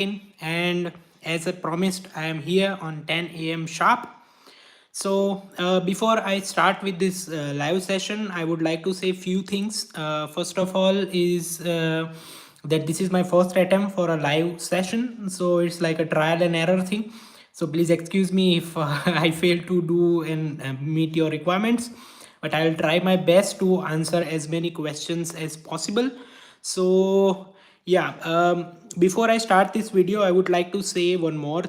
And as I promised, I am here on 10 a.m. sharp. So before I start with this live session, I would like to say few things. First of all is that this is my first attempt for a live session, so it's like a trial and error thing. So please excuse me if I fail to do and meet your requirements, but I'll try my best to answer as many questions as possible. So yeah, before I start this video, I would like to say one more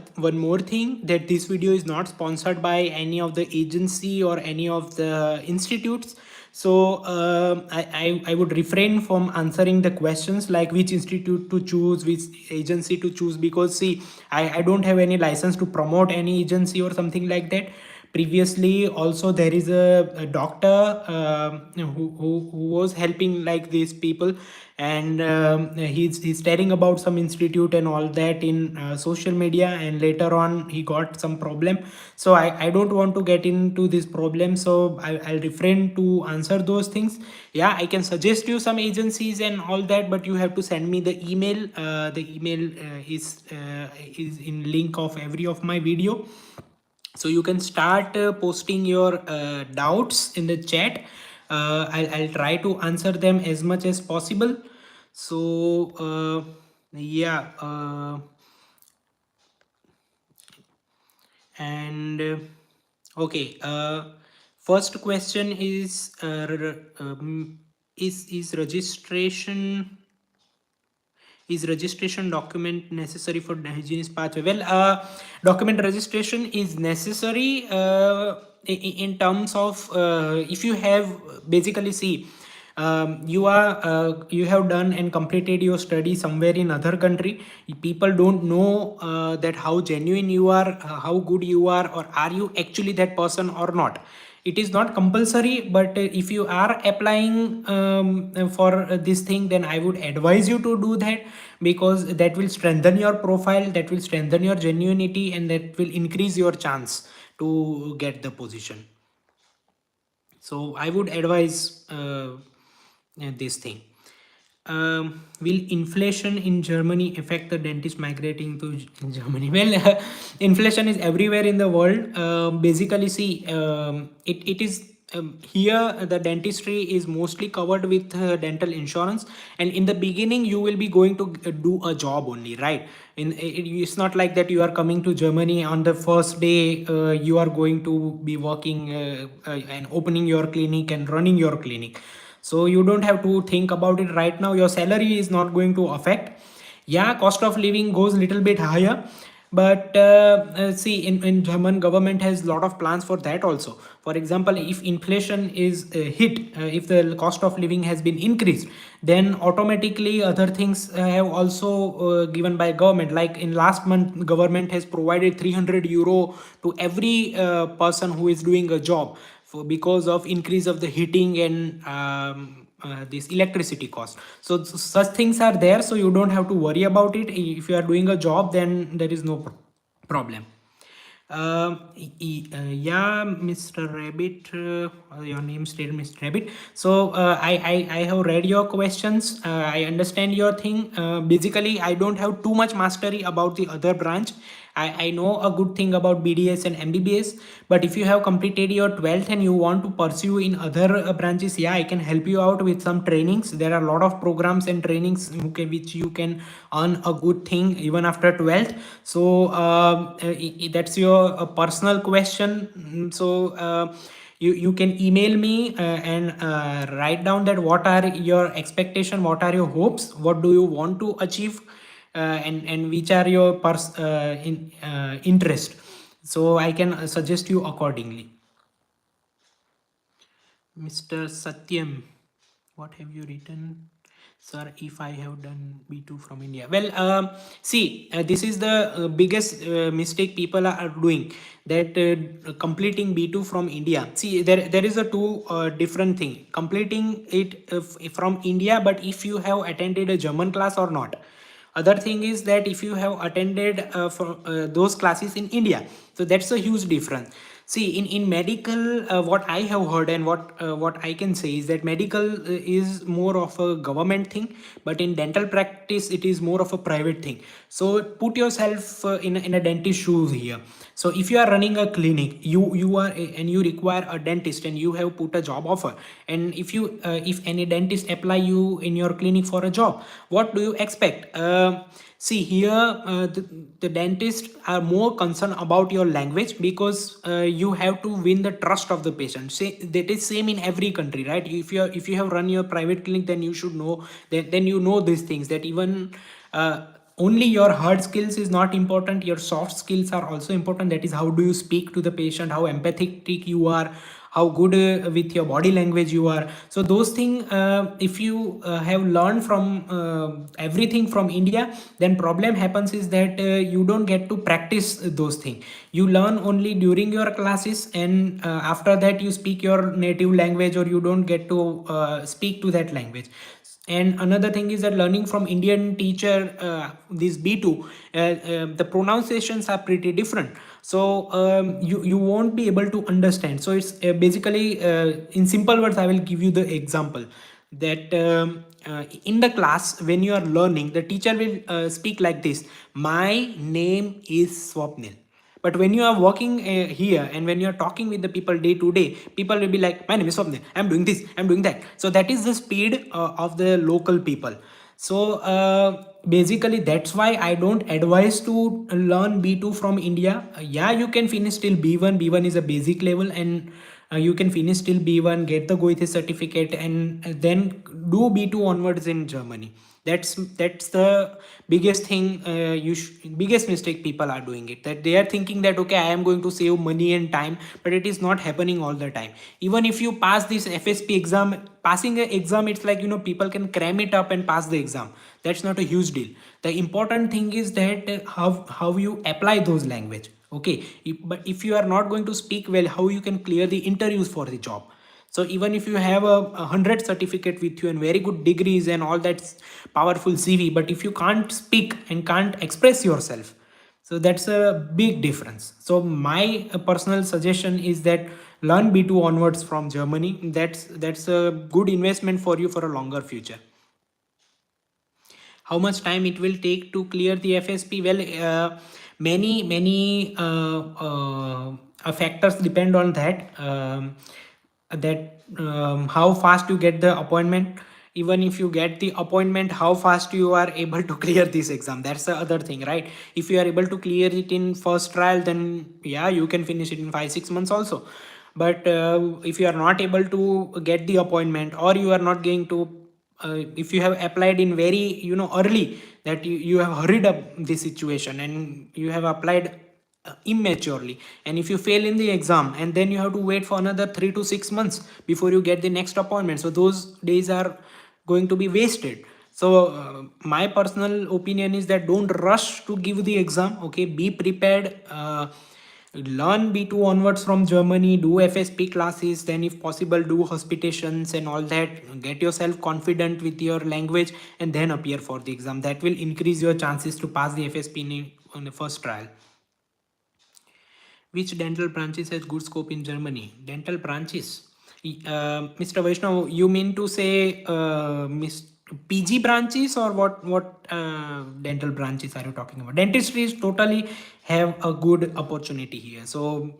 thing, that this video is not sponsored by any of the agency or any of the institutes. So I would refrain from answering the questions like which institute to choose, which agency to choose, because see, I don't have any license to promote any agency or something like that. Previously also there is a doctor who was helping like these people, and he's telling about some institute and all that in social media, and later on he got some problem. So I don't want to get into this problem, so I'll refrain to answer those things. Yeah, I can suggest you some agencies and all that, but you have to send me the email. The email is in link of every of my video, so you can start posting your doubts in the chat. I'll try to answer them as much as possible. So yeah, and okay, first question is is registration document necessary for hygienist pathway? Well, document registration is necessary in terms of if you have, basically see, you have done and completed your study somewhere in other country. People don't know that how genuine you are, how good you are are you actually that person or not. It is not compulsory, but if you are applying for this thing, then I would advise you to do that, because that will strengthen your profile, that will strengthen your genuinity, and that will increase your chance to get the position. So I would advise this thing. Will inflation in Germany affect the dentist migrating to Germany? Well, inflation is everywhere in the world. Basically, see, it is here the dentistry is mostly covered with dental insurance, and in the beginning you will be going to do a job only, right? It's not like that you are coming to Germany on the first day. You are going to be working and opening your clinic and running your clinic, so you don't have to think about it right now. Your salary is not going to affect. Yeah, cost of living goes little bit higher, but see, in German government has lot of plans for that also. For example, if inflation is hit, if the cost of living has been increased, then automatically other things have also given by government. Like in last month, government has provided 300 euro to every person who is doing a job for, because of increase of the heating and this electricity cost. So such things are there, so you don't have to worry about it. If you are doing a job, then there is no problem. Yeah, Mr. Rabbit, your name stated Mr. Rabbit. So I have read your questions. I understand your thing. Basically, I don't have too much mastery about the other branch. I know a good thing about BDS and MBBS, but if you have completed your 12th and you want to pursue in other branches, yeah, I can help you out with some trainings. There are a lot of programs and trainings which you can earn a good thing even after 12th. So that's your personal question. So you can email me and write down that what are your expectation, what are your hopes, what do you want to achieve, and which are your interest, so I can suggest you accordingly. Mr. Satyam, what have you written? Sir, if I have done B2 from India. Well, see, this is the biggest mistake people are doing, that completing B2 from India. See, there is a two different thing. Completing it from India, but if you have attended a German class or not. Other thing is that if you have attended for those classes in India, so that's a huge difference. See, in medical, what I have heard and what I can say is that medical is more of a government thing, but in dental practice it is more of a private thing. So put yourself in a dentist shoes here. So if you are running a clinic, you are and you require a dentist, and you have put a job offer, and if any dentist apply you in your clinic for a job, what do you expect? See here, the dentists are more concerned about your language, because you have to win the trust of the patient. Say that is same in every country, right? If you have run your private clinic, then you should know that, then you know these things, that even only your hard skills is not important, your soft skills are also important. That is, how do you speak to the patient, how empathetic you are, how good with your body language you are. So those things, if you have learned from everything from India, then problem happens is that you don't get to practice those things. You learn only during your classes, and after that you speak your native language, or you don't get to speak to that language. And another thing is that learning from Indian teacher, this B2, the pronunciations are pretty different. So you won't be able to understand. So it's basically, in simple words, I will give you the example that in the class, when you are learning, the teacher will speak like this: my name is Swapnil. But when you are working here, and when you are talking with the people day to day, people will be like, my name is Swapnil, I'm doing this, I'm doing that. So that is the speed of the local people. So basically, that's why I don't advise to learn B2 from India. Yeah, you can finish till B1. B1 is a basic level, and you can finish till B1, get the Goethe certificate, and then do B2 onwards in Germany. That's the biggest thing, biggest mistake people are doing it, that they are thinking that, okay, I am going to save money and time, but it is not happening all the time. Even if you pass this FSP exam, passing an exam, it's like, people can cram it up and pass the exam. That's not a huge deal. The important thing is that how you apply those language. Okay, but if you are not going to speak well, how you can clear the interviews for the job? So even if you have a 100 certificate with you and very good degrees and all that powerful CV, but if you can't speak and can't express yourself, so that's a big difference. So my personal suggestion is that learn B2 onwards from Germany. That's a good investment for you for a longer future. How much time it will take to clear the FSP? Well, many factors depend on that. How fast you get the appointment. Even if you get the appointment, how fast you are able to clear this exam, that's the other thing, right? If you are able to clear it in first trial, then yeah, you can finish it in 5-6 months also. But if you are not able to get the appointment, or you are not going to if you have applied in very early, that you have hurried up the situation, and you have applied immaturely, and if you fail in the exam, and then you have to wait for another 3 to 6 months before you get the next appointment, so those days are going to be wasted. So my personal opinion is that don't rush to give the exam. Okay, be prepared. Learn B2 onwards from Germany, do FSP classes, then if possible do hospitations and all that. Get yourself confident with your language, and then appear for the exam. That will increase your chances to pass the FSP on the first trial. Which dental branches has good scope in Germany? Dental branches? Mr. Vaishnav, you mean to say PG branches, or what dental branches are you talking about? Dentistry is totally have a good opportunity here. So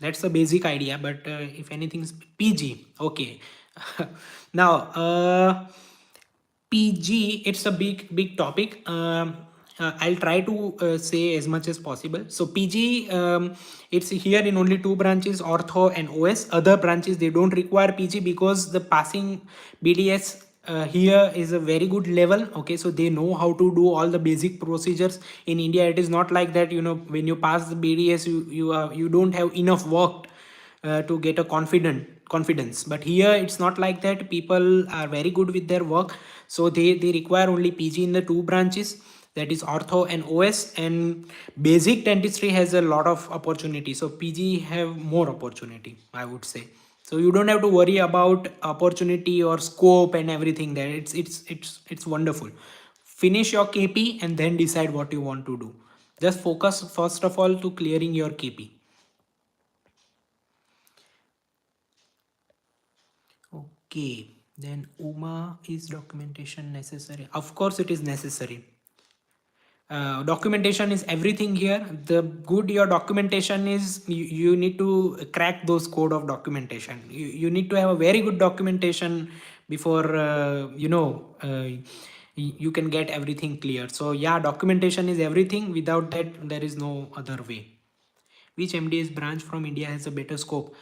that's the basic idea. But if anything is PG, okay. Now PG, it's a big topic. I'll try to say as much as possible. So PG, it's here in only two branches, ortho and OS. Other branches, they don't require PG, because the passing BDS here is a very good level. Okay, so they know how to do all the basic procedures. In India, it is not like that. When you pass the BDS, you don't have enough work to get a confidence. But here it's not like that. People are very good with their work, so they require only PG in the two branches, that is ortho and OS. And basic dentistry has a lot of opportunity, so PG have more opportunity, I would say. So you don't have to worry about opportunity or scope and everything there. It's wonderful. Finish your KP and then decide what you want to do. Just focus first of all to clearing your KP. Okay, then Uma, is documentation necessary? Of course, it is necessary. Documentation is everything here. The good your documentation is, you need to crack those code of documentation. You need to have a very good documentation before you can get everything clear. So yeah, documentation is everything. Without that, there is no other way. Which MDS branch from India has a better scope?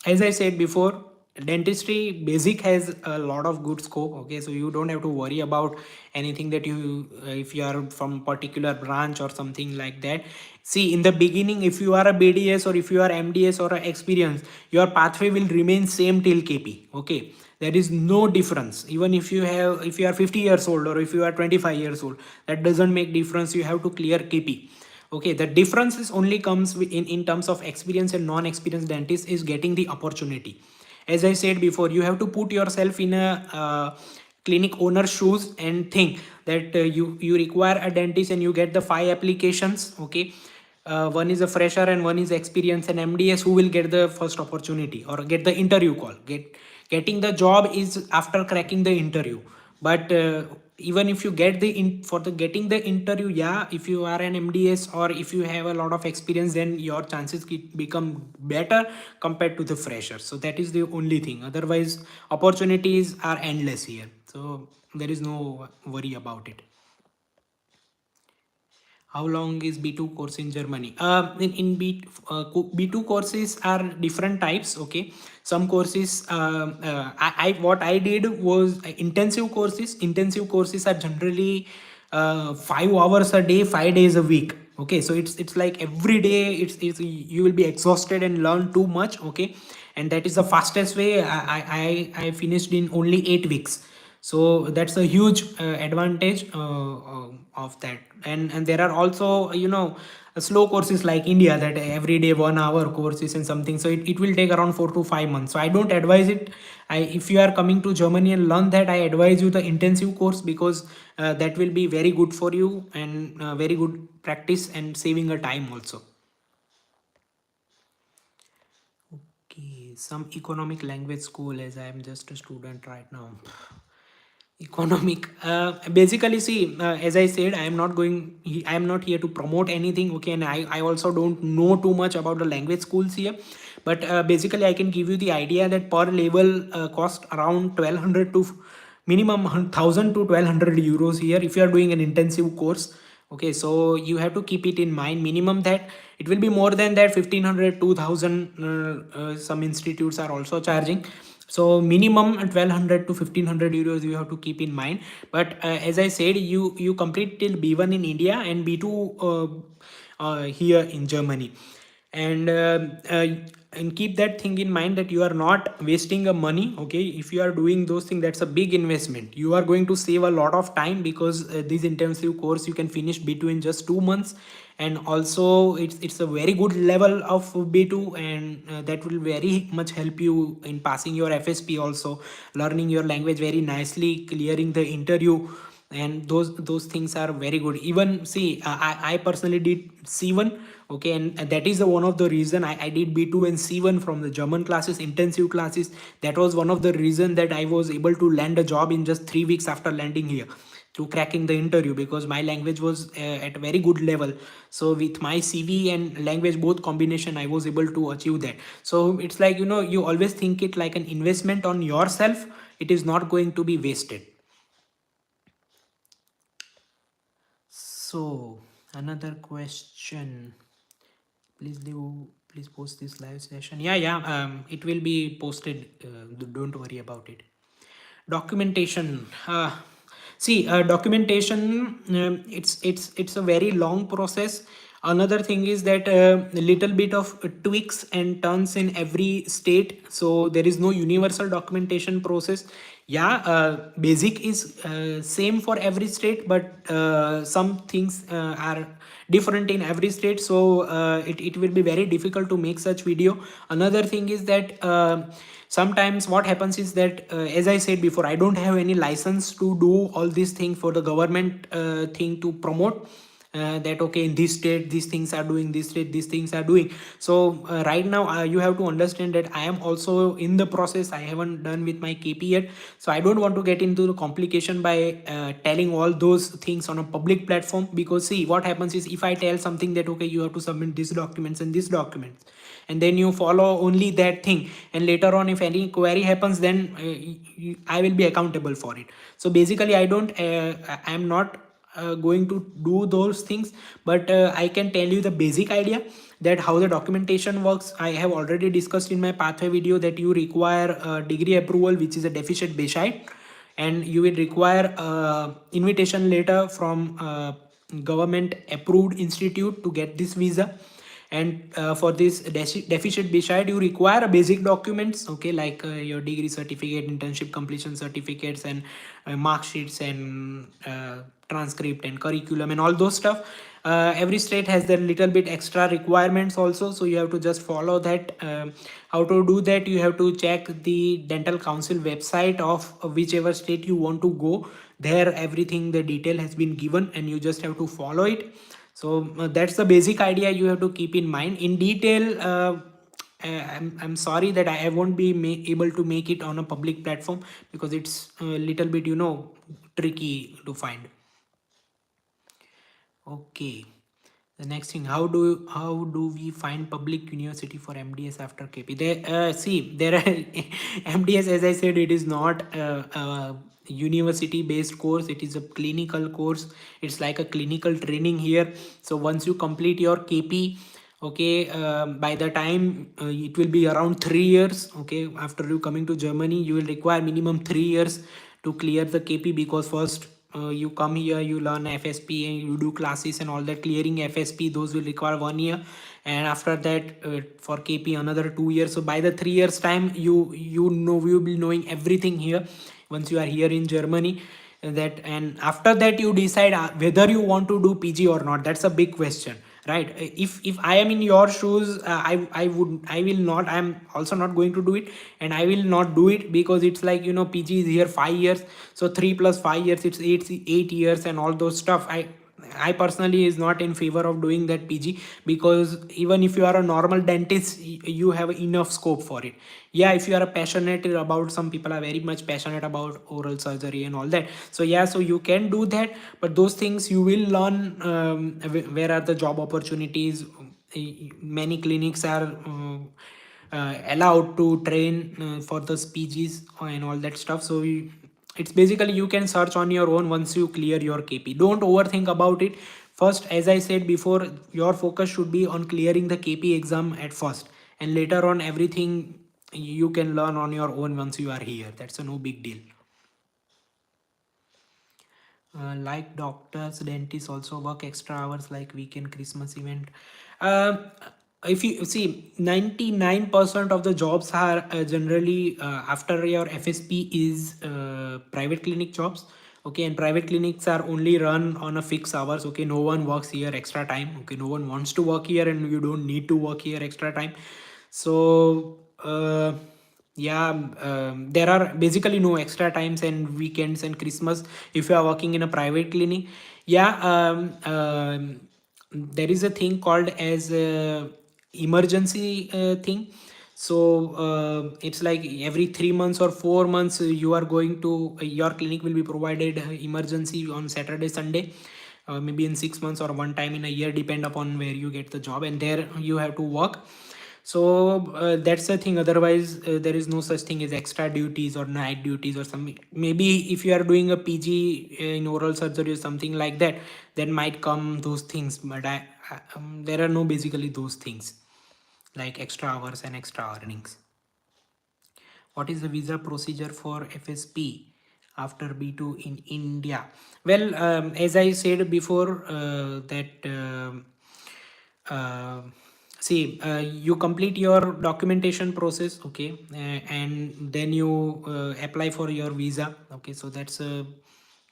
As I said before, dentistry basic has a lot of good scope. Okay, so you don't have to worry about anything that you if you are from particular branch or something like that. See, in the beginning, if you are a BDS or if you are MDS or a experience, your pathway will remain same till KP. Okay, there is no difference. Even if you are 50 years old or if you are 25 years old, that doesn't make difference. You have to clear KP. Okay, the difference is only comes in terms of experience and non-experienced dentist is getting the opportunity. As I said before, you have to put yourself in a clinic owner shoes and think that you require a dentist and you get the 5 applications. Okay, one is a fresher and one is experienced and MDS, who will get the first opportunity or get the interview call. Getting the job is after cracking the interview. But even if you get for the getting the interview, yeah, if you are an MDS or if you have a lot of experience, then your chances become better compared to the fresher. So that is the only thing. Otherwise, opportunities are endless here, so there is no worry about it. How long is B2 course in Germany? B2 courses are different types. Okay, some courses, I what I did was intensive courses. Intensive courses are generally 5 hours a day, 5 days a week. Okay, so it's like every day it's you will be exhausted and learn too much. Okay, and that is the fastest way. I finished in only 8 weeks. So that's a huge advantage of that. And there are also slow courses like India, that every day 1 hour courses and something, so it will take around 4 to 5 months. So I don't advise it. If you are coming to Germany and learn that, I advise you the intensive course, because that will be very good for you and very good practice and saving a time also. Okay, some economic language school, as I am just a student right now. Economic, basically, see, as I said, I am not here to promote anything. Okay, and I also don't know too much about the language schools here. But basically, I can give you the idea that per level cost around 1200 to minimum 1000 to 1200 euros here if you are doing an intensive course. Okay, so you have to keep it in mind, minimum that it will be more than that, 1500 2000. Some institutes are also charging. So minimum 1200 to 1500 euros you have to keep in mind. But as I said, you complete till B1 in India and B2 here in Germany. And and keep that thing in mind that you are not wasting a money. Okay, if you are doing those things, that's a big investment. You are going to save a lot of time, because this intensive course you can finish B2 in just 2 months. And also it's a very good level of B2, and that will very much help you in passing your FSP, also learning your language very nicely, clearing the interview. And those things are very good. Even see, I personally did C1. Okay, and that is one of the reason I did B2 and C1 from the German classes, intensive classes. That was one of the reason that I was able to land a job in just 3 weeks after landing here, through cracking the interview, because my language was at a very good level. So with my CV and language both combination, I was able to achieve that. So it's like, you always think it like an investment on yourself. It is not going to be wasted. So another question, please post this live session. Yeah, it will be posted. Don't worry about it. Documentation, see, documentation, it's a very long process. Another thing is that a little bit of tweaks and turns in every state, so there is no universal documentation process. Yeah, basic is same for every state, but some things are different in every state. So it will be very difficult to make such video. Another thing is that sometimes what happens is that as I said before, I don't have any license to do all these things for the government thing to promote. that okay, in this state these things are doing, this state these things are doing. So right now you have to understand that I am also in the process. I haven't done with my KP yet, so I don't want to get into the complication by telling all those things on a public platform. Because see, what happens is, if I tell something that okay, you have to submit these documents and these documents, and then you follow only that thing, and later on if any query happens, then I will be accountable for it. So basically I am not going to do those things, but I can tell you the basic idea that how the documentation works. I have already discussed in my pathway video that you require a degree approval, which is a deficit Bescheid, and you will require invitation letter from government approved institute to get this visa. And for this deficit beside, you require a basic documents, okay, like your degree certificate, internship completion certificates, and mark sheets, and transcript and curriculum and all those stuff. Every state has their little bit extra requirements also, so you have to just follow that. How to do that? You have to check the dental council website of whichever state you want to go. There everything, the detail has been given, and you just have to follow it. So that's the basic idea you have to keep in mind. In detail, I'm sorry that I won't be able to make it on a public platform, because it's a little bit, tricky to find. Okay. The next thing, how do we find public university for MDS after KP? There are MDS, as I said, it is not a university based course. It is a clinical course. It's like a clinical training here. So once you complete your KP, okay, by the time it will be around 3 years. Okay, after you coming to Germany, you will require minimum 3 years to clear the KP, because first you come here, you learn FSP, and you do classes and all that. Clearing FSP, those will require 1 year, and after that for KP another 2 years. So by the 3 years time, you'll be knowing everything here once you are here in Germany. That, and after that you decide whether you want to do PG or not. That's a big question, right? If I am in your shoes, I will not, I'm also not going to do it, and I will not do it, because it's like, PG is here 5 years, so 3 plus 5 years, it's 8 years, and all those stuff. I personally is not in favor of doing that PG, because even if you are a normal dentist, you have enough scope for it. Yeah, if you are passionate about, some people are very much passionate about oral surgery and all that, so yeah, so you can do that. But those things you will learn, where are the job opportunities. Many clinics are allowed to train for the PGs and all that stuff. So it's basically, you can search on your own once you clear your KP. Don't overthink about it. First, as I said before, your focus should be on clearing the KP exam at first, and later on everything you can learn on your own once you are here. That's a no big deal. Like doctors, dentists also work extra hours, like weekend, Christmas event. Um, if you see, 99% of the jobs are generally after your FSP is private clinic jobs. Okay, and private clinics are only run on a fixed hours. Okay, no one works here extra time. Okay, no one wants to work here, and you don't need to work here extra time. So yeah, there are basically no extra times and weekends and Christmas if you are working in a private clinic. Yeah, there is a thing called as emergency thing. So it's like every 3 months or 4 months, you are going to your clinic will be provided emergency on Saturday, Sunday. Maybe in 6 months or one time in a year, depend upon where you get the job, and there you have to work. So that's the thing. Otherwise there is no such thing as extra duties or night duties or something. Maybe if you are doing a PG in oral surgery or something like that, then might come those things. But there are no basically those things like extra hours and extra earnings. What is the visa procedure for FSP after B2 in India? Well, as I said before, that see, you complete your documentation process, okay, and then you apply for your visa. Okay, so that's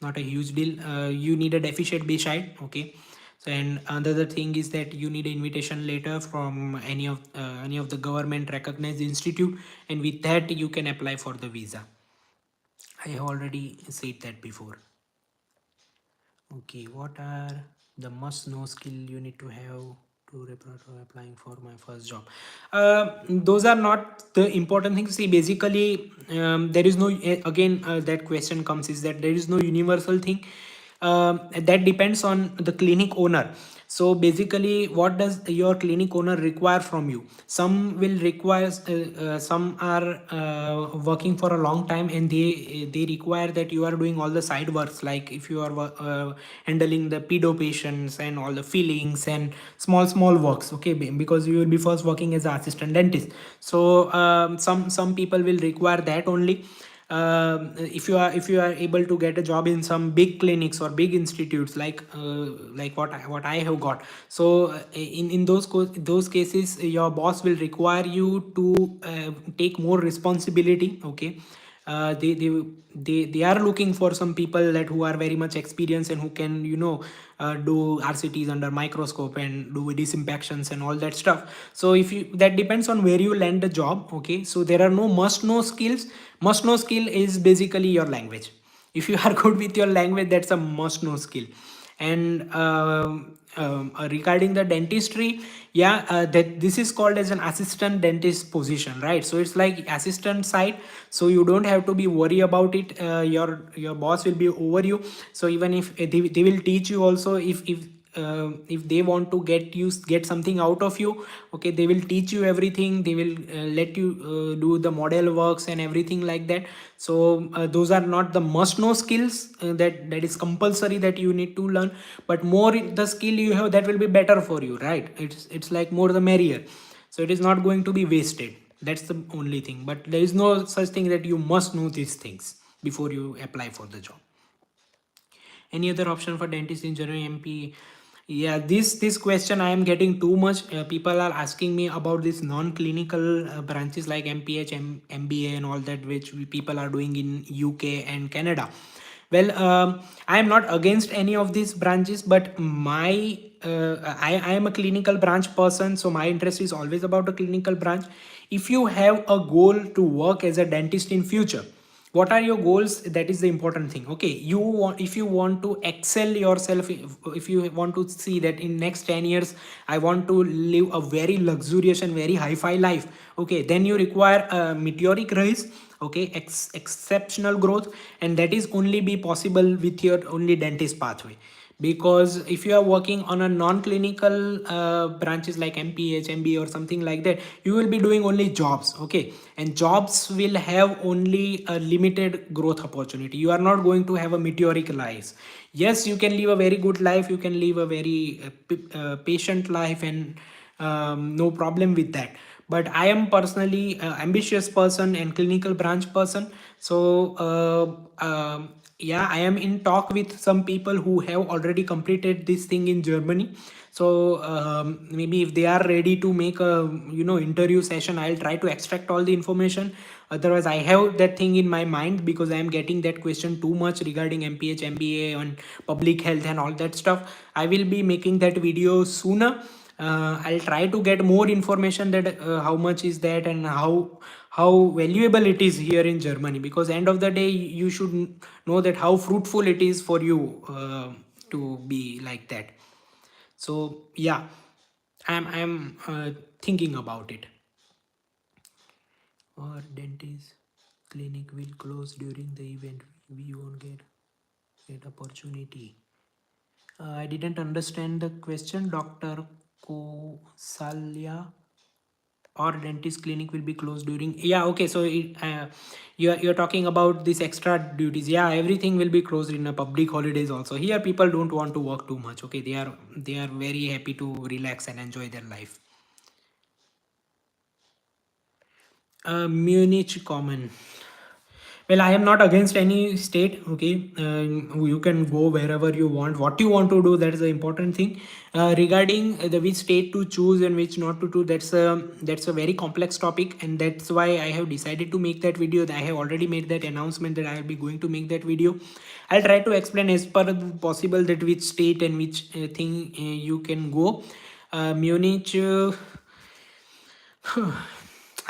not a huge deal. You need a deficit Bescheid, okay. So, and another thing is that you need an invitation letter from any of the government recognized institute, and with that you can apply for the visa. I have already said that before. Okay, what are The must know skill you need to have to applying for my first job. Those are not the important things. See, basically, there is no, again, that question comes is that there is no universal thing. That depends on the clinic owner. So basically, what does your clinic owner require from you? Some will require, some are working for a long time, and they require that you are doing all the side works, like if you are handling the pedo patients and all the fillings and small works, okay, because you will be first working as an assistant dentist. So some people will require that only. If you are able to get a job in some big clinics or big institutes, like what I have got. So in those cases, your boss will require you to take more responsibility, okay. They are looking for some people that who are very much experienced and who can, do RCTs under microscope and do disinfections and all that stuff. So if you, that depends on where you land the job, okay. So there are no must know skills. Must know skill is basically your language. If you are good with your language, that's a must know skill. And regarding the dentistry, yeah, that this is called as an assistant dentist position, right? So it's like assistant side, so you don't have to be worry about it. Your boss will be over you. So even if they will teach you also, if they want to get something out of you, okay, they will teach you everything. They will let you do the model works and everything like that. So those are not the must know skills that is compulsory that you need to learn. But more the skill you have, that will be better for you, right? It's like more the merrier. So it is not going to be wasted. That's the only thing. But there is no such thing that you must know these things before you apply for the job. Any other option for dentist in general MP? Yeah, this question I am getting too much. People are asking me about this non-clinical branches like MPH, MBA and all that, which people are doing in UK and Canada. Well, I am not against any of these branches, but I am a clinical branch person, so my interest is always about a clinical branch. If you have a goal to work as a dentist in future, what are your goals? That is the important thing. Okay, if you want to excel yourself, if you want to see that in next 10 years I want to live a very luxurious and very high-fi life, okay, then you require a meteoric rise, okay, exceptional growth, and that is only be possible with your only dentist pathway. Because if you are working on a non-clinical branches like MPH, MBA or something like that, you will be doing only jobs, okay, and jobs will have only a limited growth opportunity. You are not going to have a meteoric rise. Yes, you can live a very good life, you can live a very patient life, and no problem with that. But I am personally ambitious person and clinical branch person. So yeah, I am in talk with some people who have already completed this thing in Germany. So maybe if they are ready to make a interview session, I'll try to extract all the information. Otherwise, I have that thing in my mind because I am getting that question too much regarding MPH, MBA on public health and all that stuff. I will be making that video sooner. I'll try to get more information that how much is that and how valuable it is here in Germany, because end of the day you should know that how fruitful it is for you to be like that. So yeah, I'm thinking about it. Or dentist clinic will close during the event, we won't get opportunity. I didn't understand the question, Dr. Kosalya. Or dentist clinic will be closed during, yeah, okay, so you're talking about this extra duties. Yeah, everything will be closed in a public holidays also. Here people don't want to work too much, okay, they are very happy to relax and enjoy their life. Munich Common. Well, I am not against any state, okay. You can go wherever you want. What you want to do, that is the important thing. Regarding the which state to choose and which not to do, that's a very complex topic, and that's why I have decided to make that video. I have already made that announcement that I will be going to make that video. I'll try to explain as per possible that which state and which thing you can go. Munich.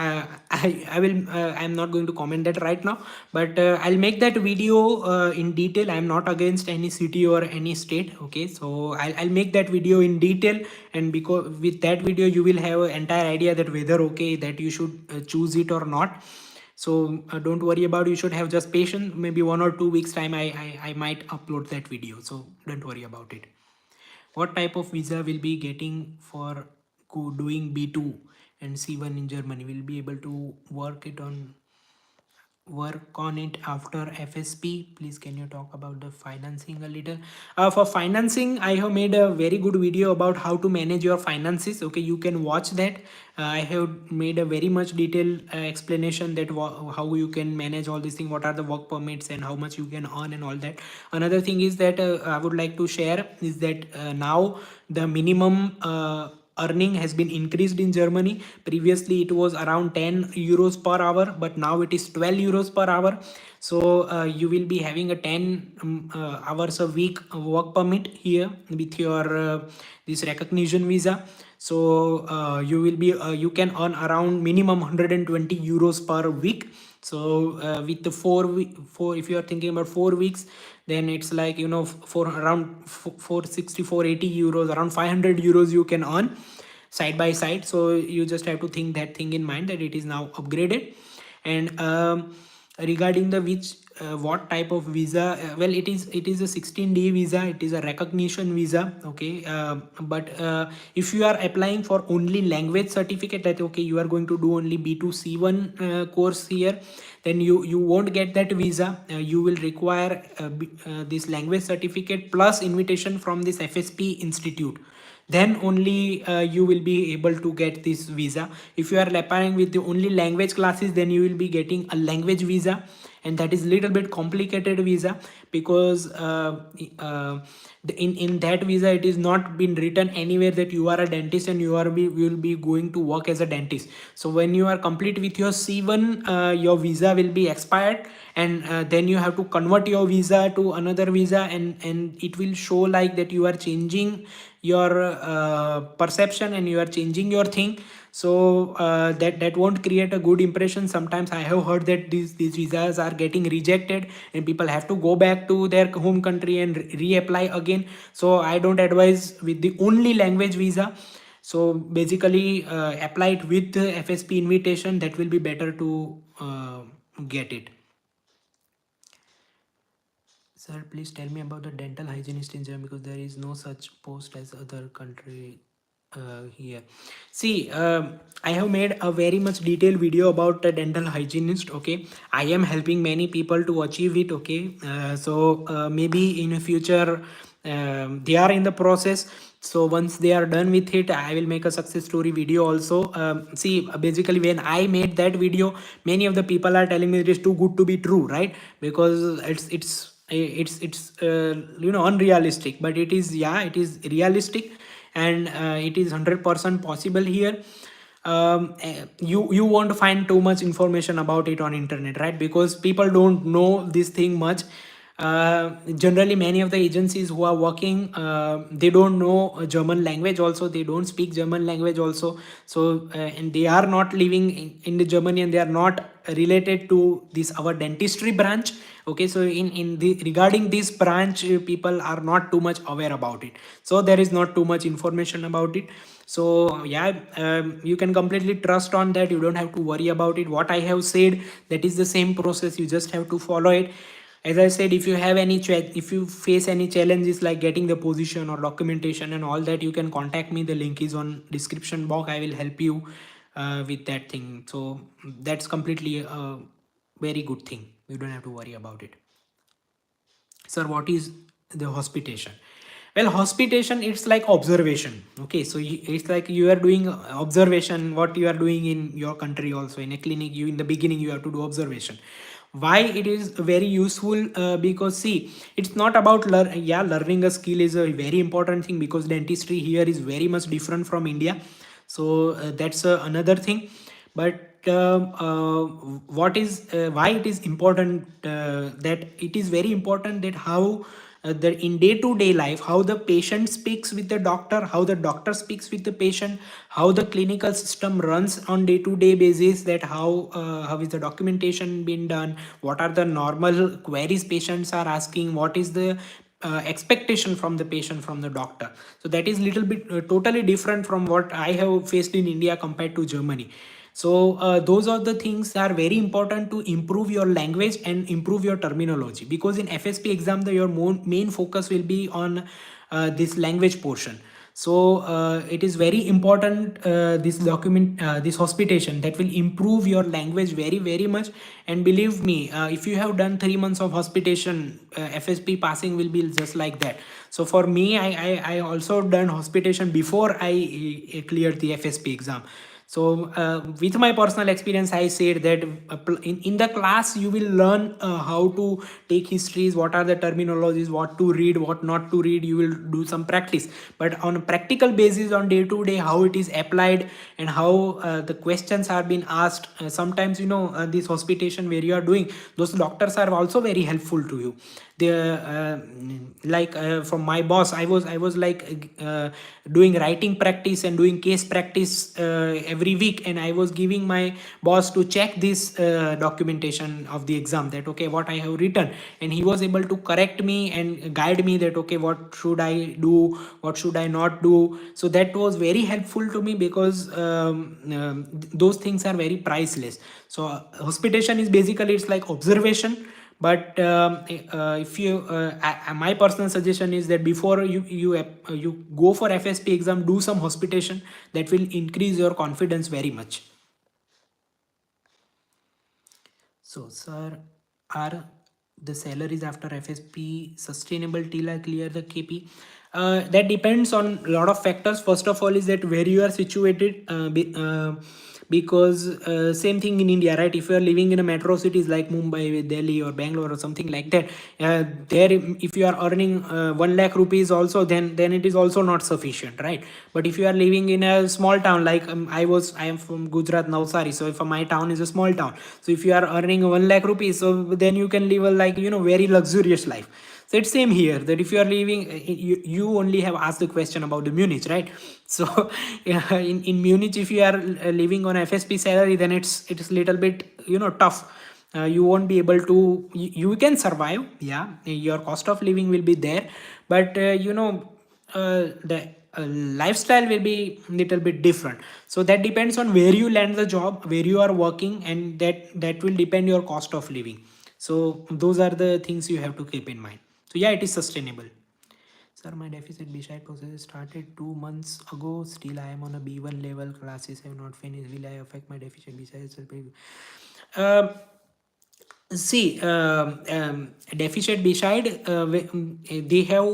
I will I'm not going to comment that right now, but I'll make that video in detail. I'm not against any city or any state. Okay, so I'll make that video in detail, and because with that video you will have an entire idea that whether okay that you should choose it or not. So don't worry about it. You should have just patience. Maybe 1 or 2 weeks time I might upload that video, so don't worry about it. What type of visa will be getting for doing B2 and C1 in Germany? Will be able to work on it after FSP? Please can you talk about the financing a little? For financing, I have made a very good video about how to manage your finances. Okay, you can watch that. I have made a very much detailed explanation that how you can manage all these things, what are the work permits and how much you can earn and all that. Another thing is that I would like to share is that now the minimum earning has been increased in Germany. Previously it was around 10 euros per hour, but now it is 12 euros per hour. So you will be having a 10 hours a week work permit here with your this recognition visa. So you can earn around minimum 120 euros per week. So with the 4 if you are thinking about 4 weeks, then it's like for around 460 480 euros, around 500 euros you can earn side by side. So you just have to think that thing in mind, that it is now upgraded. And regarding the what type of visa, well, it is a 16-day visa. It is a recognition visa. Okay, but if you are applying for only language certificate, that okay you are going to do only B2 C1 course here, then you won't get that visa. You will require this language certificate plus invitation from this FSP institute, then only you will be able to get this visa. If you are applying with the only language classes, then you will be getting a language visa, and that is little bit complicated visa, because in that visa it is not been written anywhere that you are a dentist and you will be going to work as a dentist. So when you are complete with your C1, your visa will be expired, and then you have to convert your visa to another visa, and it will show like that you are changing your perception and you are changing your thing. So that won't create a good impression. Sometimes I have heard that these visas are getting rejected and people have to go back to their home country and reapply again. So I don't advise with the only language visa. So basically apply it with the FSP invitation. That will be better to get it. Sir, please tell me about the dental hygienist in Germany, because there is no such post as other country here. See, I have made a very much detailed video about the dental hygienist. Okay, I am helping many people to achieve it. Okay, so maybe in the future they are in the process. So once they are done with it, I will make a success story video also. See, basically when I made that video, many of the people are telling me it is too good to be true, right? Because it's unrealistic, but it is, yeah, it is realistic, and it is 100% possible here. You won't find too much information about it on internet, right? Because people don't know this thing much. Generally many of the agencies who are working, they don't know German language also, they don't speak German language also. So and they are not living in the Germany, and they are not related to this our dentistry branch. Okay, so in the regarding this branch, people are not too much aware about it, so there is not too much information about it. So yeah, you can completely trust on that. You don't have to worry about it. What I have said, that is the same process, you just have to follow it. As I said, if you have any if you face any challenges like getting the position or documentation and all that, you can contact me. The link is on description box. I will help you with that thing. So that's completely a very good thing. You don't have to worry about it. Sir, what is the hospitation? Well, hospitation, it's like observation. Okay, so it's like you are doing observation, what you are doing in your country also. In a clinic, you in the beginning you have to do observation. Why it is very useful? Because see, it's not about learning a skill is a very important thing, because dentistry here is very much different from India. So that's another thing. But what is why it is important, that it is very important that how the in day-to-day life, how the patient speaks with the doctor, how the doctor speaks with the patient, how the clinical system runs on day-to-day basis, that how is the documentation being done, what are the normal queries patients are asking, what is the expectation from the patient from the doctor. So that is little bit totally different from what I have faced in India compared to Germany. So those are the things that are very important to improve your language and improve your terminology, because in FSP exam your main focus will be on this language portion. So it is very important, this hospitation, that will improve your language very much. And believe me, if you have done 3 months of hospitation, FSP passing will be just like that. So for me, I also done hospitation before I cleared the FSP exam. So with my personal experience, I said that in the class you will learn how to take histories, what are the terminologies, what to read, what not to read. You will do some practice, but on a practical basis, on day to day, how it is applied and how the questions are being asked. Sometimes this hospitation where you are doing, those doctors are also very helpful to you. They like from my boss, I was like doing writing practice and doing case practice every week, and I was giving my boss to check this documentation of the exam, that okay, what I have written, and he was able to correct me and guide me that okay, what should I do, what should I not do. So that was very helpful to me, because those things are very priceless. So hospitation is basically, it's like observation. But if you my personal suggestion is that before you go for FSP exam, do some hospitation. That will increase your confidence very much. So sir, are the salaries after FSP sustainable till I clear the KP? That depends on a lot of factors. First of all is that where you are situated, because same thing in India, right? If you are living in a metro cities like Mumbai, Delhi or Bangalore or something like that, there if you are earning 1 lakh rupees also, then it is also not sufficient, right? But if you are living in a small town, like I am from Gujarat, Navsari, so if my town is a small town, so if you are earning 1 lakh rupees, so then you can live a like very luxurious life. So it's same here, that if you are living, you only have asked the question about the Munich, right? So yeah, in Munich, if you are living on FSP salary, then it's little bit tough. You won't be able to, you can survive, yeah, your cost of living will be there, but the lifestyle will be little bit different. So that depends on where you land the job, where you are working, and that will depend your cost of living. So those are the things you have to keep in mind. So yeah, it is sustainable. Sir, my deficit beside process started 2 months ago. Still, I am on a B1 level. Classes have not finished. Will I affect my deficit beside? Uh, See, deficit beside, they have,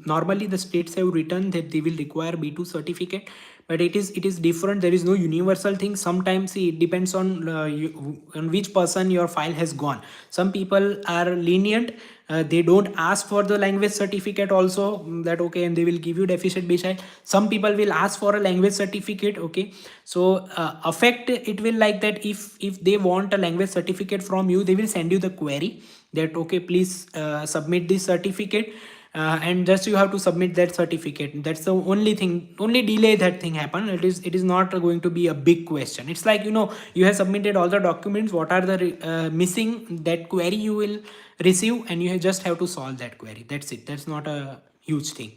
normally the states have written that they will require B2 certificate, but it is different. There is no universal thing. Sometimes, see, it depends on on which person your file has gone. Some people are lenient. They don't ask for the language certificate also, that okay, and they will give you deficit beside. Some people will ask for a language certificate, okay. So affect it will like that, if they want a language certificate from you, they will send you the query that okay, please submit this certificate, and just you have to submit that certificate. That's the only thing, only delay that thing happen. It is not going to be a big question. It's like you have submitted all the documents, what are the missing, that query you will receive, and you just have to solve that query. That's it. That's not a huge thing.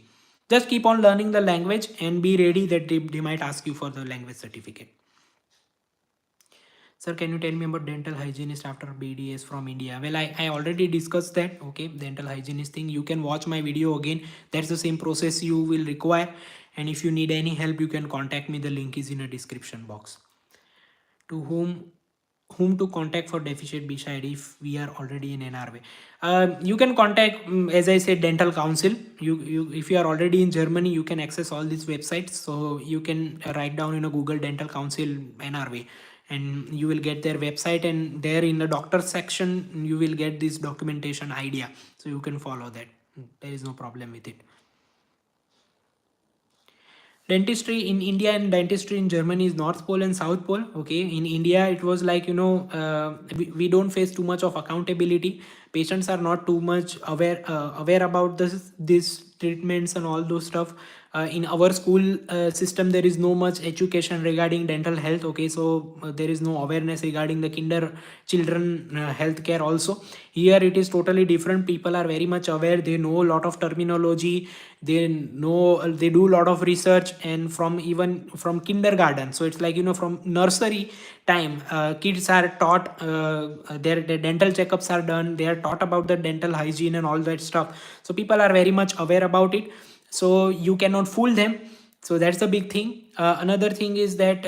Just keep on learning the language and be ready that they might ask you for the language certificate. Sir, can you tell me about dental hygienist after BDS from India? Well, I already discussed that. Okay, dental hygienist thing. You can watch my video again. That's the same process you will require. And if you need any help, you can contact me. The link is in a description box. To whom to contact for deficit beside if we are already in NRW? You can contact, as I said, dental council. You if you are already in Germany, you can access all these websites. So you can write down in a Google dental council NRW, and you will get their website, and there in the doctor section you will get this documentation idea, so you can follow that. There is no problem with it. Dentistry in India and dentistry in Germany is North Pole and South Pole. Okay, in India it was like we don't face too much of accountability, patients are not too much aware about this treatments and all those stuff. In our school system there is no much education regarding dental health. Okay, so there is no awareness regarding the kinder children healthcare also. Here it is totally different. People are very much aware, they know a lot of terminology, they do a lot of research, and from even from kindergarten, so it's like, from nursery time, kids are taught, their dental checkups are done, they are taught about the dental hygiene and all that stuff. So people are very much aware about it, so you cannot fool them. So that's the big thing. Another thing is that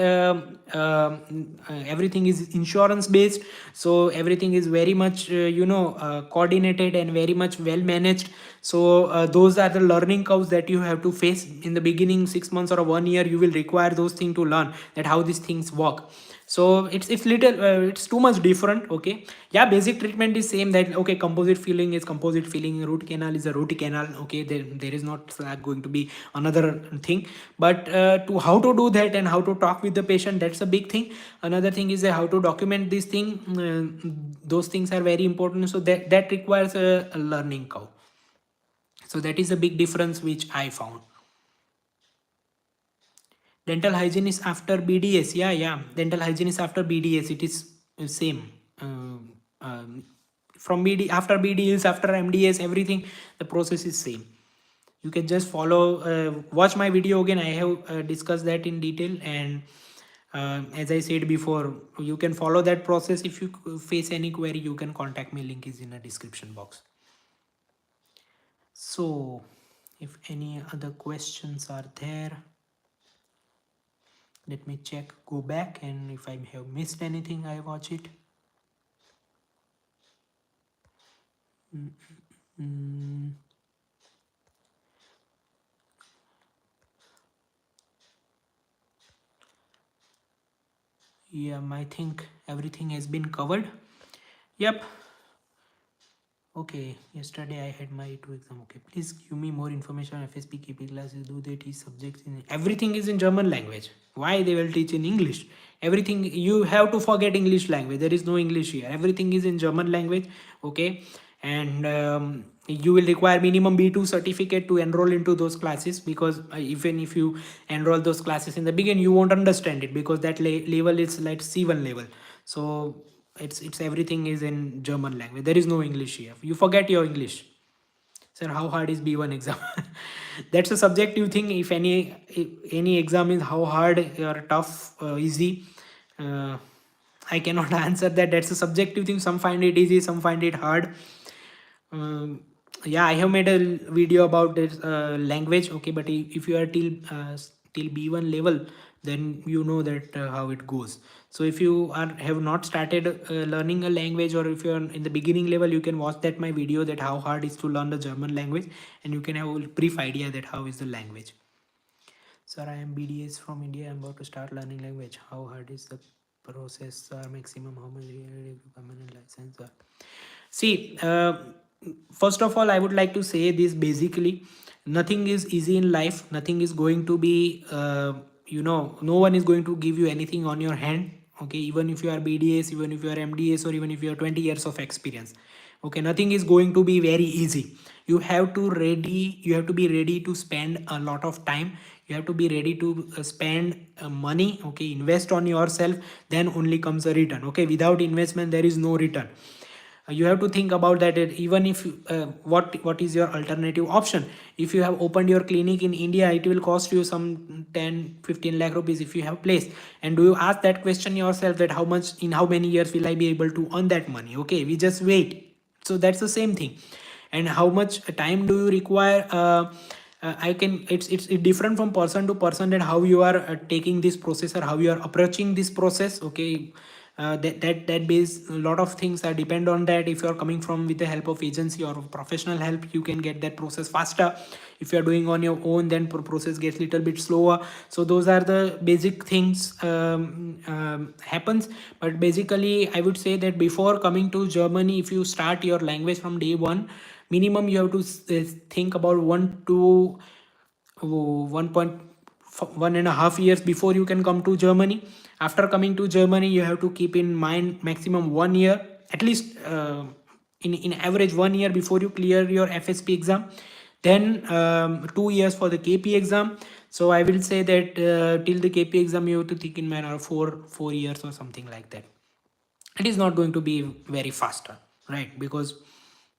everything is insurance based, so everything is very much coordinated and very much well managed. So those are the learning curves that you have to face in the beginning. 6 months or 1 year you will require those things to learn that how these things work. So it's little it's too much different. Okay, yeah, basic treatment is same, that okay, composite filling is composite filling, root canal is a root canal. Okay, there is not going to be another thing. But to how to do that and how to talk with the patient, that's a big thing. Another thing is how to document this thing. Those things are very important, so that requires a learning curve. So that is a big difference which I found. Dental hygiene is after BDS. Yeah, dental hygiene is after BDS. It is same. From BD, after BDS, after MDS, everything, the process is same. You can just follow, watch my video again. I have discussed that in detail, and as I said before, you can follow that process. If you face any query, you can contact me. Link is in the description box. So if any other questions are there, let me check, go back, and if I have missed anything, I watch it. Yeah, I think everything has been covered. Yep. Okay, yesterday I had my 2 exam. Okay, please give me more information on FSP KP classes. Do they teach subjects in everything is in German language? Why they will teach in English? Everything, you have to forget English language. There is no English here. Everything is in German language. Okay, and you will require minimum B2 certificate to enroll into those classes, because even if you enroll those classes in the beginning, you won't understand it, because that level is like C1 level. So it's everything is in German language. There is no English here. You forget your English. Sir, how hard is B1 exam? That's a subjective thing. If any exam is how hard or tough, easy, I cannot answer that. That's a subjective thing. Some find it easy, some find it hard. Yeah, I have made a video about this language. Okay, but if you are till B1 level, then you know that how it goes. So if you have not started learning a language, or if you are in the beginning level, you can watch that my video, that how hard is to learn the German language, and you can have a brief idea that how is the language. Sir, I am BDS from India. I'm about to start learning language. How hard is the process, sir? Maximum how much permanent license, sir? See, first of all, I would like to say this basically, nothing is easy in life. Nothing is going to be, no one is going to give you anything on your hand. Okay, even if you are BDS, even if you are MDS, or even if you are 20 years of experience. Okay, nothing is going to be very easy. You have to be ready to spend a lot of time. You have to be ready to spend money. Okay, invest on yourself, then only comes a return. Okay, without investment there is no return. You have to think about that. Even if what is your alternative option? If you have opened your clinic in India, it will cost you some 10-15 lakh rupees if you have placed. And do you ask that question yourself, that how much, in how many years will I be able to earn that money? Okay, we just wait. So that's the same thing. And how much time do you require? I can, it's different from person to person, that how you are taking this process, or how you are approaching this process. Okay, that base, a lot of things are depend on that. If you are coming from with the help of agency or professional help, you can get that process faster. If you are doing on your own, then process gets little bit slower. So those are the basic things happens. But basically I would say that before coming to Germany, if you start your language from day one, minimum you have to think about 1.5 years before you can come to Germany. After coming to Germany, you have to keep in mind maximum 1 year, at least in average 1 year before you clear your FSP exam, then 2 years for the KP exam. So I will say that till the KP exam you have to think in manner of four years or something like that. It is not going to be very faster, right? Because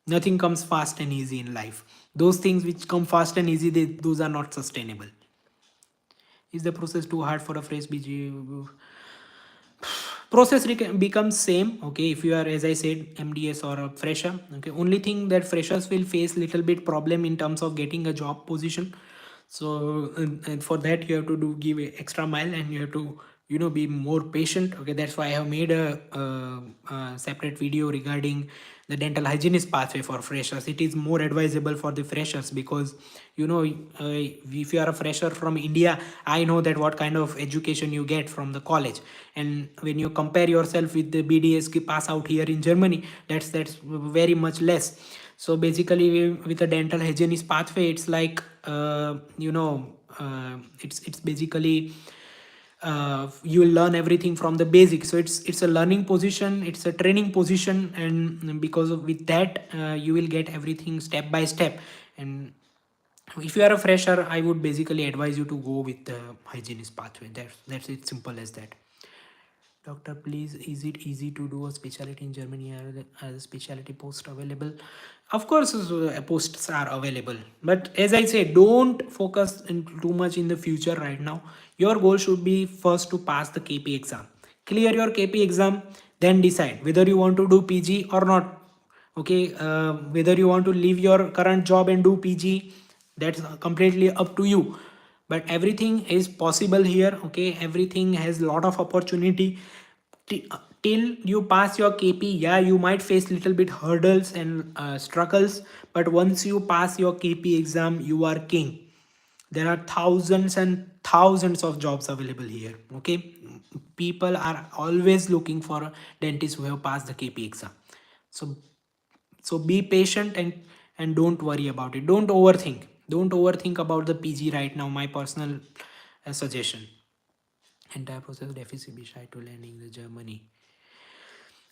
nothing comes fast and easy in life. Those things which come fast and easy, those are not sustainable. Is the process too hard for a fresh BG? Process becomes same, okay, if you are, as I said, MDS or a fresher. Okay, only thing that freshers will face little bit problem in terms of getting a job position. So and for that you have to do give a extra mile, and you have to be more patient. Okay, that's why I have made a separate video regarding the dental hygienist pathway for freshers. It is more advisable for the freshers because if you are a fresher from India, I know that what kind of education you get from the college, and when you compare yourself with the BDS pass out here in Germany, that's very much less. So basically with a dental hygienist pathway, it's like it's basically you will learn everything from the basics. So it's a learning position, it's a training position, and because of with that you will get everything step by step. And if you are a fresher, I would basically advise you to go with the hygienist pathway. That's it, simple as that. Doctor, please, is it easy to do a specialty in Germany? Are the specialty posts available? Of course, posts are available. But as I say, don't focus too much in the future right now. Your goal should be first to pass the KP exam. Clear your KP exam, then decide whether you want to do PG or not. Okay, whether you want to leave your current job and do PG, that's completely up to you. But everything is possible here. Okay, everything has a lot of opportunity. Till you pass your KP, yeah, you might face little bit hurdles and struggles, but once you pass your KP exam, you are king. There are thousands and thousands of jobs available here. Okay, people are always looking for dentists who have passed the KP exam. So be patient, and don't worry about it. Don't overthink about the PG right now. My personal suggestion. Entire process deficit beside to landing the Germany.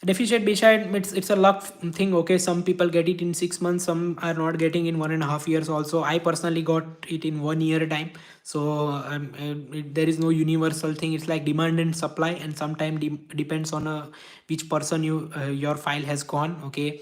Deficit beside, it's a luck thing. Okay, some people get it in 6 months, some are not getting in 1.5 years also. I personally got it in 1 year time. So there is no universal thing. It's like demand and supply, and sometimes depends on which person your file has gone. Okay,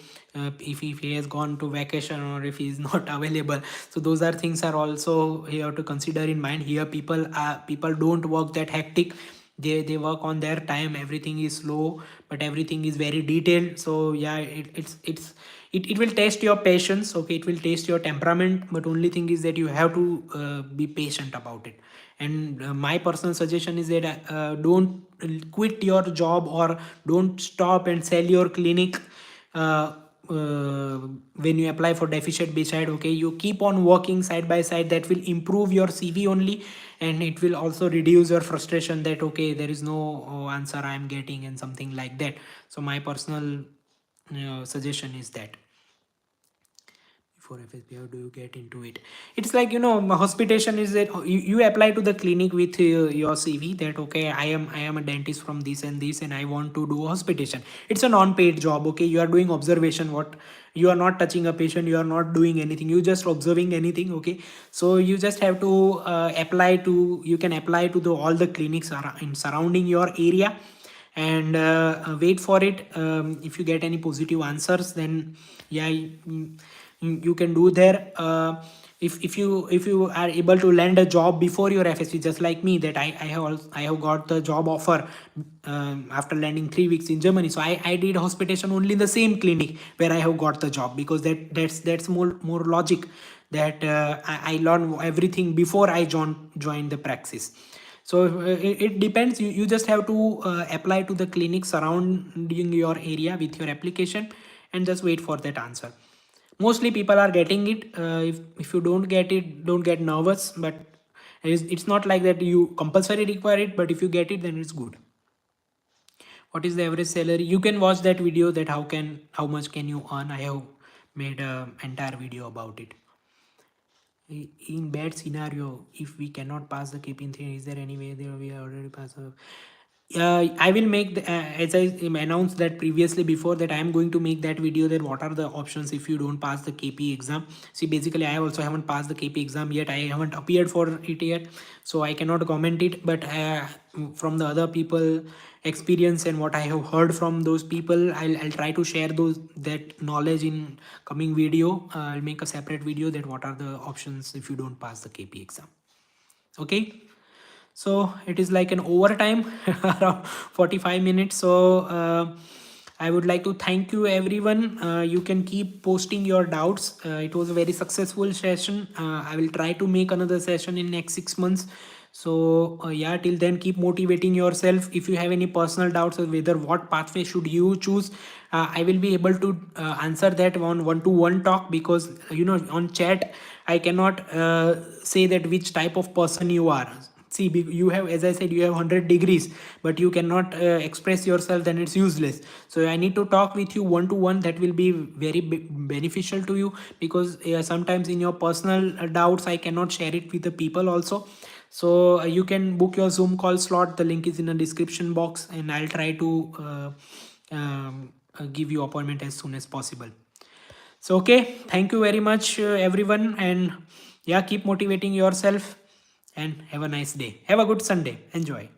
if he has gone to vacation or if he is not available. So those are things are also here to consider in mind. Here people don't work that hectic. They work on their time. Everything is slow, but everything is very detailed. So yeah, it will test your patience. Okay, it will test your temperament, but only thing is that you have to be patient about it. And my personal suggestion is that don't quit your job, or don't stop and sell your clinic when you apply for deficit beside. Okay, you keep on working side by side. That will improve your CV only, and it will also reduce your frustration that okay, there is no answer I am getting and something like that. So my personal suggestion is that before FSP, how do you get into it? It's like hospitation is that you apply to the clinic with your CV that okay, I am a dentist from this and this, and I want to do hospitation. It's a non-paid job. Okay, you are doing observation. What you are not touching a patient, you are not doing anything, you just observing anything. Okay, so you just have to you can apply to all the clinics in surrounding your area, and wait for it. If you get any positive answers, then yeah, you can do there. If you are able to land a job before your FSP, just like me, that I have got the job offer after landing 3 weeks in Germany. So I did hospitation only in the same clinic where I have got the job, because that's more logic, that I learned everything before I joined the praxis. So it depends. You just have to apply to the clinic surrounding your area with your application, and just wait for that answer. Mostly people are getting it. If you don't get it, don't get nervous, but it's not like that you compulsory require it, but if you get it, then it's good. What is the average salary? You can watch that video, that how much can you earn. I have made an entire video about it. In bad scenario, if we cannot pass the keeping theory, is there any way there we already pass I will make as I announced that previously before, that I am going to make that video that what are the options if you don't pass the KP exam. See, basically I also haven't passed the KP exam yet. I haven't appeared for it yet, so I cannot comment it. But from the other people experience and what I have heard from those people, I'll try to share that knowledge in coming video. I'll make a separate video that what are the options if you don't pass the KP exam. Okay, so it is like an overtime around 45 minutes. So I would like to thank you everyone. You can keep posting your doubts. It was a very successful session. I will try to make another session in next 6 months. So yeah, till then keep motivating yourself. If you have any personal doubts or whether what pathway should you choose, I will be able to answer that on one-to-one talk, because on chat I cannot say that which type of person you are. See, you have, as I said, you have 100 degrees, but you cannot express yourself, then it's useless. So I need to talk with you one to one. That will be very beneficial to you, because sometimes in your personal doubts I cannot share it with the people also. So you can book your Zoom call slot. The link is in the description box, and I'll try to give you appointment as soon as possible. So okay, thank you very much everyone, and yeah, keep motivating yourself, and have a nice day. Have a good Sunday. Enjoy.